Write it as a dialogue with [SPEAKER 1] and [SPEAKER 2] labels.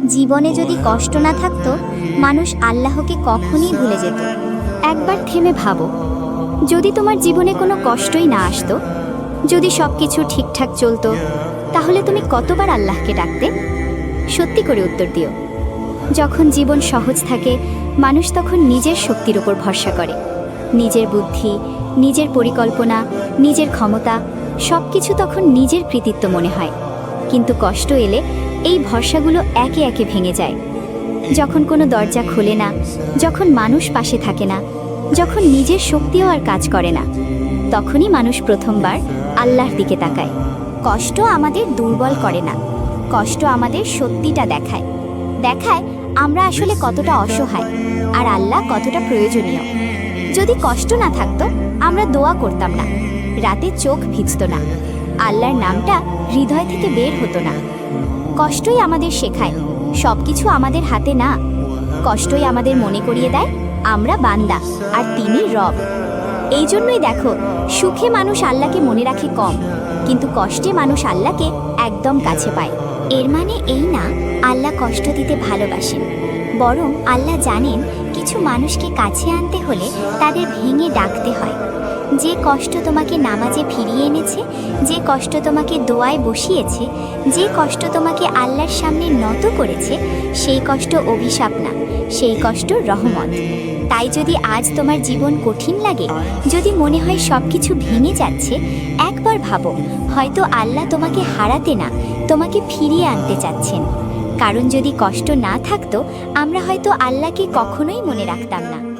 [SPEAKER 1] জীবনে যদি কষ্ট না থাকতো, মানুষ আল্লাহকে কখনই ভুলে যেত। একবার থেমে ভাবো, যদি তোমার জীবনে কোনো কষ্টই না আসতো, যদি সব কিছু ঠিকঠাক চলতো, তাহলে তুমি কতবার আল্লাহকে ডাকতে? সত্যি করে উত্তর দিও। যখন জীবন সহজ থাকে, মানুষ তখন নিজের শক্তির উপর ভরসা করে। নিজের বুদ্ধি, নিজের পরিকল্পনা, নিজের ক্ষমতা, সব কিছু তখন নিজের কৃতিত্ব মনে হয়। কিন্তু কষ্ট এলে এই ভরসাগুলো একে একে ভেঙে যায়। যখন কোনো দরজা খোলে না, যখন মানুষ পাশে থাকে না, যখন নিজের শক্তিও আর কাজ করে না, তখনই মানুষ প্রথমবার আল্লাহর দিকে তাকায়। কষ্ট আমাদের দুর্বল করে না, কষ্ট আমাদের সত্যিটা দেখায়। দেখায় আমরা আসলে কতটা অসহায় আর আল্লাহ কতটা প্রয়োজনীয়। যদি কষ্ট না থাকতো, আমরা দোয়া করতাম না, রাতে চোখ ভিজত না, আল্লাহর নামটা হৃদয় থেকে বের হতো না। কষ্টই আমাদের শেখায় সব কিছু আমাদের হাতে না। কষ্টই আমাদের মনে করিয়ে দেয় আমরা বান্দা আর তিনি রব। এই জন্যই দেখো, সুখে মানুষ আল্লাহকে মনে রাখে কম, কিন্তু কষ্টে মানুষ আল্লাহকে একদম কাছে পায়। এর মানে এই না আল্লাহ কষ্ট দিতে ভালোবাসেন, বরং আল্লাহ জানেন কিছু মানুষকে কাছে আনতে হলে তাদের ভেঙে ডাকতে হয়। যে কষ্ট তোমাকে নামাজে ফিরিয়ে এনেছে, যে কষ্ট তোমাকে দোয়ায় বসিয়েছে, যে কষ্ট তোমাকে আল্লাহর সামনে নত করেছে, সেই কষ্ট অভিশাপ না, সেই কষ্ট রহমত। তাই যদি আজ তোমার জীবন কঠিন লাগে, যদি মনে হয় সব কিছু ভেঙে যাচ্ছে, একবার ভাবো, হয়তো আল্লাহ তোমাকে হারাতে না, তোমাকে ফিরিয়ে আনতে চাচ্ছেন। কারণ যদি কষ্ট না থাকতো, আমরা হয়তো আল্লাহকে কখনোই মনে রাখতাম না।